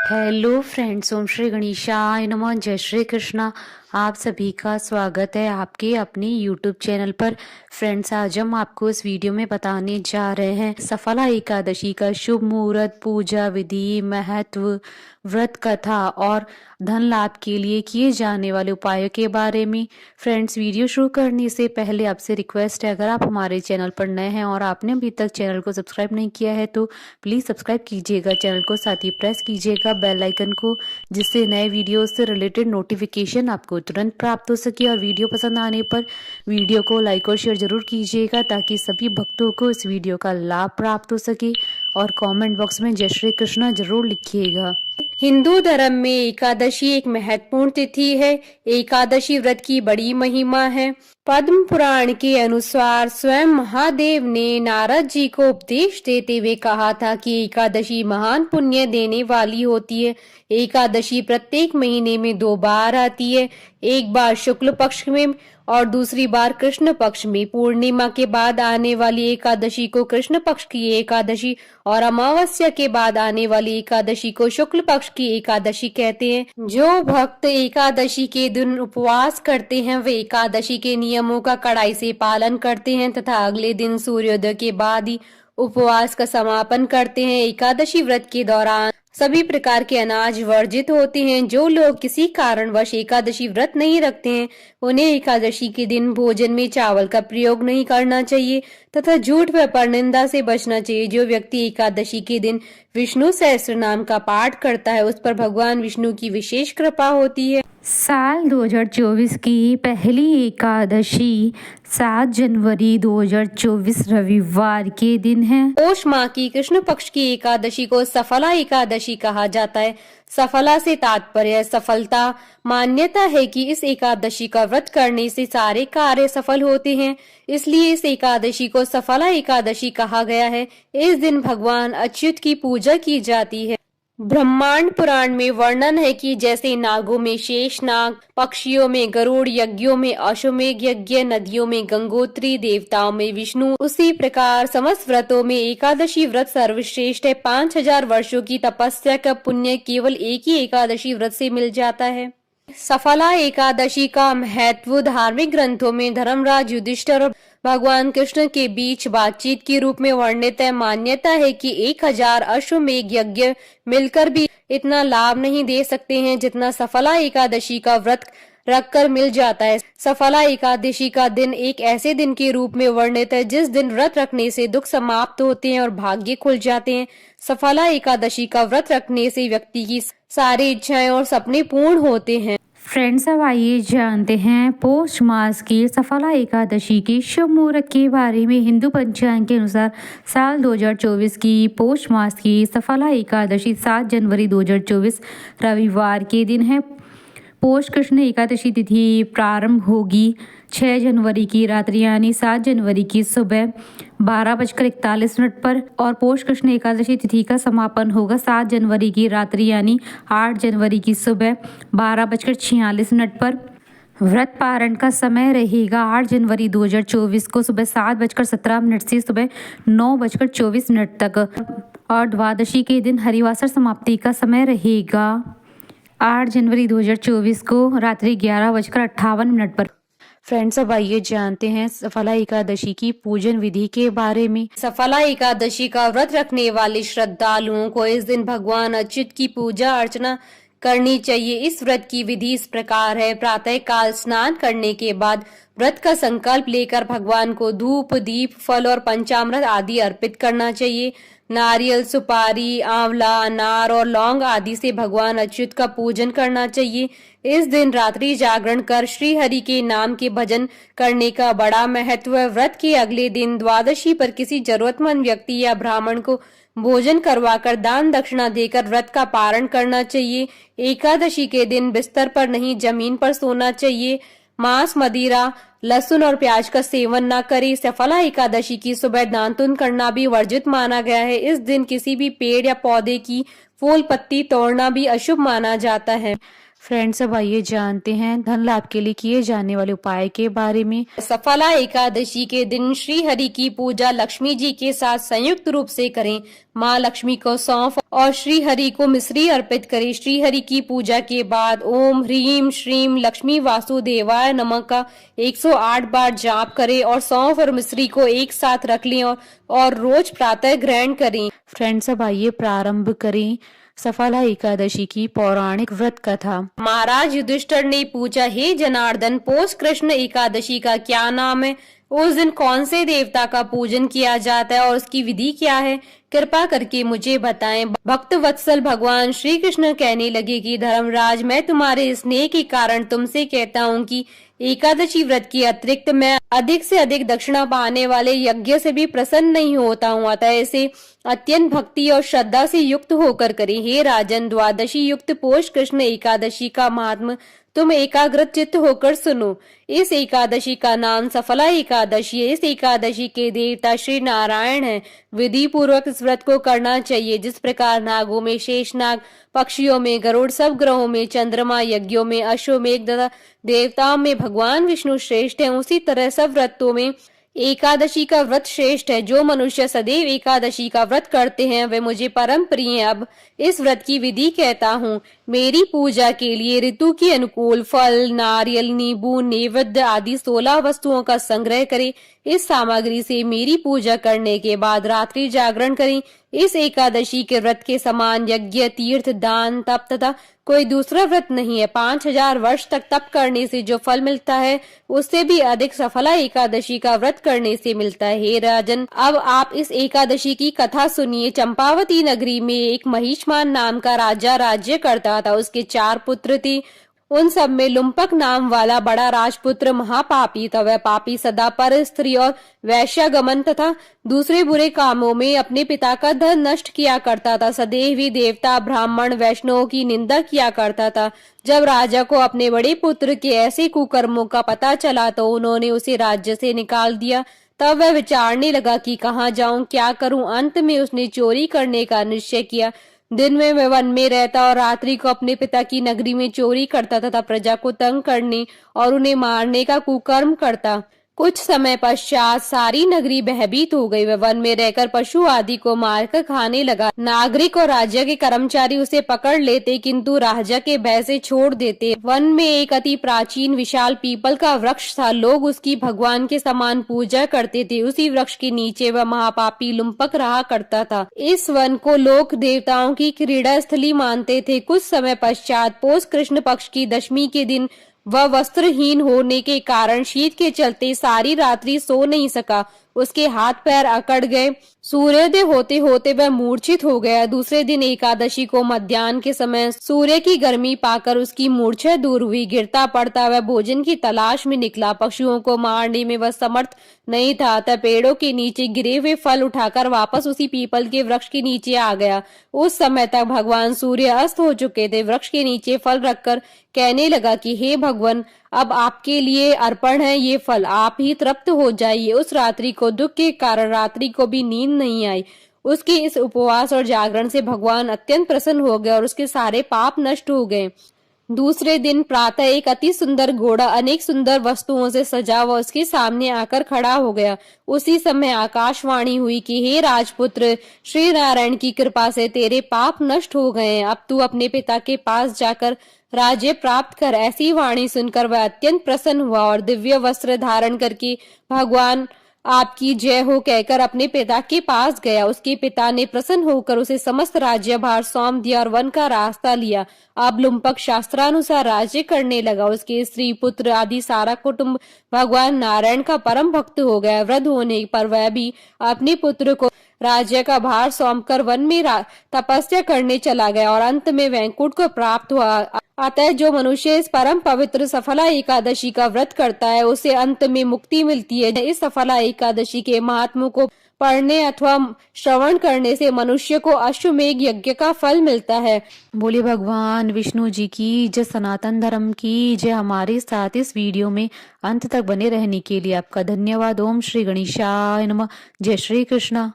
Hello friends, ओम श्री गणेशाय नमः। जय श्री कृष्णा। आप सभी का स्वागत है आपके अपने यूट्यूब चैनल पर। फ्रेंड्स, आज हम आपको इस वीडियो में बताने जा रहे हैं सफला एकादशी का शुभ मुहूर्त, पूजा विधि, महत्व, व्रत कथा और धन लाभ के लिए किए जाने वाले उपायों के बारे में। फ्रेंड्स, वीडियो शुरू करने से पहले आपसे रिक्वेस्ट है, अगर आप हमारे चैनल पर नए हैं और आपने अभी तक चैनल को सब्सक्राइब नहीं किया है तो प्लीज़ सब्सक्राइब कीजिएगा चैनल को, साथ ही प्रेस कीजिएगा बेल आइकन को, जिससे नए वीडियो से रिलेटेड नोटिफिकेशन आपको तुरंत प्राप्त हो सके। और वीडियो पसंद आने पर वीडियो को लाइक और शेयर जरूर कीजिएगा ताकि सभी भक्तों को इस वीडियो का लाभ प्राप्त हो सके। और कमेंट बॉक्स में जय श्री कृष्णा जरूर लिखिएगा। हिंदू धर्म में एकादशी एक महत्वपूर्ण तिथि है। एकादशी व्रत की बड़ी महिमा है। पद्म पुराण के अनुसार स्वयं महादेव ने नारद जी को उपदेश देते हुए कहा था कि एकादशी महान पुण्य देने वाली होती है। एकादशी प्रत्येक महीने में 2 बार आती है, एक बार शुक्ल पक्ष में और दूसरी बार कृष्ण पक्ष में। पूर्णिमा के बाद आने वाली एकादशी को कृष्ण पक्ष की एकादशी और अमावस्या के बाद आने वाली एकादशी को शुक्ल पक्ष की एकादशी कहते हैं। जो भक्त एकादशी के दिन उपवास करते हैं वे एकादशी के नियमों का कड़ाई से पालन करते हैं तथा अगले दिन सूर्योदय के बाद ही उपवास का समापन करते हैं। एकादशी व्रत के दौरान सभी प्रकार के अनाज वर्जित होते हैं। जो लोग किसी कारणवश एकादशी व्रत नहीं रखते हैं उन्हें एकादशी के दिन भोजन में चावल का प्रयोग नहीं करना चाहिए तथा झूठ व परनिंदा से बचना चाहिए। जो व्यक्ति एकादशी के दिन विष्णु सहस्त्र नाम का पाठ करता है उस पर भगवान विष्णु की विशेष कृपा होती है। साल 2024 की पहली एकादशी 7 जनवरी 2024 रविवार के दिन है। पौष माह की कृष्ण पक्ष की एकादशी को सफला एकादशी कहा जाता है। सफला से तात्पर्य सफलता। मान्यता है कि इस एकादशी का व्रत करने से सारे कार्य सफल होते हैं, इसलिए इस एकादशी को सफला एकादशी कहा गया है। इस दिन भगवान अच्युत की पूजा की जाती है। ब्रह्मांड पुराण में वर्णन है कि जैसे नागों में शेषनाग, पक्षियों में गरुड़, यज्ञों में अश्वमेघ यज्ञ, नदियों में गंगोत्री, देवताओं में विष्णु, उसी प्रकार समस्त व्रतों में एकादशी व्रत सर्वश्रेष्ठ है। 5000 वर्षों की तपस्या का पुण्य केवल एक ही एकादशी व्रत से मिल जाता है। सफला एकादशी का महत्व धार्मिक ग्रंथों में धर्मराज युधिष्ठिर और भगवान कृष्ण के बीच बातचीत के रूप में वर्णित है। मान्यता है कि 1000 अश्वमेघ यज्ञ मिलकर भी इतना लाभ नहीं दे सकते हैं जितना सफला एकादशी का व्रत रखकर मिल जाता है। सफला एकादशी का दिन एक ऐसे दिन के रूप में वर्णित है जिस दिन व्रत रखने से दुख समाप्त होते हैं और भाग्य खुल जाते हैं। सफला एकादशी का व्रत रखने से व्यक्ति की सारी इच्छाएं और सपने पूर्ण होते हैं। फ्रेंड्स, अब आइए जानते हैं पौष मास की सफला एकादशी के शुभ मुहूर्त के बारे में। हिंदू पंचांग के अनुसार साल 2024 की पौष मास की सफला एकादशी 7 जनवरी 2024 रविवार के दिन है। पौष कृष्ण एकादशी तिथि प्रारंभ होगी 6 जनवरी की रात्रि यानी 7 जनवरी की सुबह 12:41 पर और पौष कृष्ण एकादशी तिथि का समापन होगा 7 जनवरी की रात्रि यानी 8 जनवरी की सुबह 12:46 पर। व्रत पारण का समय रहेगा 8 जनवरी 2024 को सुबह 7:17 से सुबह 9:24 तक और द्वादशी के दिन हरिवासर समाप्ति का समय रहेगा 8 जनवरी 2024 को रात्रि 11:58 पर। फ्रेंड्स, अब आइए जानते हैं सफला एकादशी की पूजन विधि के बारे में। सफला एकादशी का व्रत रखने वाले श्रद्धालुओं को इस दिन भगवान अच्युत की पूजा अर्चना करनी चाहिए। इस व्रत की विधि इस प्रकार है। प्रातः काल स्नान करने के बाद व्रत का संकल्प लेकर भगवान को धूप, दीप, फल और पंचामृत आदि अर्पित करना चाहिए। नारियल, सुपारी, आंवला, अनार और लौंग आदि से भगवान अच्युत का पूजन करना चाहिए। इस दिन रात्रि जागरण कर श्री हरि के नाम के भजन करने का बड़ा महत्व है। व्रत के अगले दिन द्वादशी पर किसी जरूरतमंद व्यक्ति या ब्राह्मण को भोजन करवाकर दान दक्षिणा देकर व्रत का पारण करना चाहिए। एकादशी के दिन बिस्तर पर नहीं जमीन पर सोना चाहिए। मांस, मदिरा, लहसुन और प्याज का सेवन न करें। सफला एकादशी की सुबह दान पुण्य करना भी वर्जित माना गया है। इस दिन किसी भी पेड़ या पौधे की फूल पत्ती तोड़ना भी अशुभ माना जाता है। फ्रेंड्स, अब आइए जानते हैं धन लाभ के लिए किए जाने वाले उपाय के बारे में। सफला एकादशी के दिन श्री हरि की पूजा लक्ष्मी जी के साथ संयुक्त रूप से करें। माँ लक्ष्मी को सौंफ और श्री हरि को मिश्री अर्पित करें। श्री हरि की पूजा के बाद ओम ह्रीम श्रीम लक्ष्मी वासुदेवाय नमः का 108 बार जाप करें और सौंफ और मिश्री को एक साथ रख लें और रोज प्रातः ग्रहण करें। फ्रेंड्स, अब आइए प्रारंभ करें सफला एकादशी की पौराणिक व्रत कथा। महाराज युधिष्ठिर ने पूछा, हे जनार्दन, पौष कृष्ण एकादशी का क्या नाम है? उस दिन कौन से देवता का पूजन किया जाता है और उसकी विधि क्या है? कृपा करके मुझे बताएं। भक्त वत्सल भगवान श्री कृष्ण कहने लगे कि धर्मराज, मैं तुम्हारे स्नेह के कारण तुमसे कहता हूँ कि एकादशी व्रत के अतिरिक्त मैं अधिक से अधिक दक्षिणा पाने वाले यज्ञ से भी प्रसन्न नहीं होता हूँ। अतः इसे अत्यंत भक्ति और श्रद्धा से युक्त होकर करें। हे राजन, द्वादशी युक्त पौष कृष्ण एकादशी का महात्म तुम एकाग्रत चित्त होकर सुनो। इस एकादशी का नाम सफला एकादशी है। इस एकादशी के देवता श्री नारायण हैं। विधि पूर्वक इस व्रत को करना चाहिए। जिस प्रकार नागों में शेषनाग, पक्षियों में गरुड़, सब ग्रहों में चंद्रमा, यज्ञों में अश्वमेघ तथा देवताओं में भगवान विष्णु श्रेष्ठ हैं, उसी तरह सब व्रतों में एकादशी का व्रत श्रेष्ठ है। जो मनुष्य सदैव एकादशी का व्रत करते हैं वे मुझे परम प्रिय हैं। अब इस व्रत की विधि कहता हूँ। मेरी पूजा के लिए ऋतु के अनुकूल फल, नारियल, नींबू, नैवेद्य आदि 16 वस्तुओं का संग्रह करें। इस सामग्री से मेरी पूजा करने के बाद रात्रि जागरण करें। इस एकादशी के व्रत के समान यज्ञ, तीर्थ, दान, तप तथा कोई दूसरा व्रत नहीं है। 5000 वर्ष तक तप करने से जो फल मिलता है उससे भी अधिक सफला एकादशी का व्रत करने से मिलता है। हे राजन, अब आप इस एकादशी की कथा सुनिए। चंपावती नगरी में एक महिष्मान नाम का राजा राज्य करता था। उसके 4 पुत्र थे। उन सब में लुम्पक नाम वाला बड़ा राजपुत्र महापापी था। वह पापी सदा पर स्त्री और वैश्यागमन तथा दूसरे बुरे कामों में अपने पिता का धन नष्ट किया करता था। सदैव ही देवता, ब्राह्मण, वैष्णवों की निंदा किया करता था। जब राजा को अपने बड़े पुत्र के ऐसे कुकर्मों का पता चला तो उन्होंने उसे राज्य से निकाल दिया। तब वह विचारने लगा कि कहाँ जाऊं, क्या करूं। अंत में उसने चोरी करने का निश्चय किया। दिन में वह वन में रहता और रात्रि को अपने पिता की नगरी में चोरी करता तथा प्रजा को तंग करने और उन्हें मारने का कुकर्म करता। कुछ समय पश्चात सारी नगरी भयभीत हो गई। वह वन में रहकर पशु आदि को मारकर खाने लगा। नागरिक और राज्य के कर्मचारी उसे पकड़ लेते किंतु राजा के भय से छोड़ देते। वन में एक अति प्राचीन विशाल पीपल का वृक्ष था। लोग उसकी भगवान के समान पूजा करते थे। उसी वृक्ष के नीचे वह महापापी लुम्पक रहा करता था। इस वन को लोक देवताओं की क्रीड़ा स्थली मानते थे। कुछ समय पश्चात पौष कृष्ण पक्ष की दशमी के दिन वह वस्त्रहीन होने के कारण शीत के चलते सारी रात्रि सो नहीं सका। उसके हाथ पैर अकड़ गए। सूर्योदय होते होते वह मूर्छित हो गया। दूसरे दिन एकादशी को मध्याह्न के समय सूर्य की गर्मी पाकर उसकी मूर्छा दूर हुई। गिरता पड़ता वह भोजन की तलाश में निकला। पशुओं को मारने में वह समर्थ नहीं था, अतः पेड़ों के नीचे गिरे हुए फल उठाकर वापस उसी पीपल के वृक्ष के नीचे आ गया। उस समय तक भगवान सूर्य अस्त हो चुके थे। वृक्ष के नीचे फल रखकर कहने लगा कि हे भगवान, अब आपके लिए अर्पण है ये फल, आप ही तृप्त हो जाइए। उस रात्रि को दुख के कारण रात्रि को भी नींद नहीं आई। उसके इस उपवास और जागरण से भगवान अत्यंत प्रसन्न हो गए और उसके सारे पाप नष्ट हो गए। दूसरे दिन प्रातः एक अति सुंदर घोड़ा अनेक सुंदर वस्तुओं से सजा हुआ उसके सामने आकर खड़ा हो गया। उसी समय आकाशवाणी हुई कि हे राजपुत्र, श्री नारायण की कृपा से तेरे पाप नष्ट हो गए हैं। अब तू अपने पिता के पास जाकर राज्य प्राप्त कर। ऐसी वाणी सुनकर वह अत्यंत प्रसन्न हुआ और दिव्य वस्त्र धारण करके भगवान आपकी जय हो कहकर अपने पिता के पास गया। उसके पिता ने प्रसन्न होकर उसे समस्त राज्यभार सौंप दिया और वन का रास्ता लिया। अब लुम्पक शास्त्रानुसार राज्य करने लगा। उसके स्त्री, पुत्र आदि सारा कुटुंब भगवान नारायण का परम भक्त हो गया। वृद्ध होने पर वह भी अपने पुत्र को राज्य का भार सौंपकर वन में तपस्या करने चला गया और अंत में वैकुंठ को प्राप्त हुआ। अतः जो मनुष्य इस परम पवित्र सफला एकादशी का व्रत करता है उसे अंत में मुक्ति मिलती है। इस सफला एकादशी के महात्म्य को पढ़ने अथवा श्रवण करने से मनुष्य को अश्वमेघ यज्ञ का फल मिलता है। बोले भगवान विष्णु जी की जय, सनातन धर्म की जय। हमारे साथ इस वीडियो में अंत तक बने रहने के लिए आपका धन्यवाद। ओम श्री गणेशाय नमः। जय श्री कृष्णा।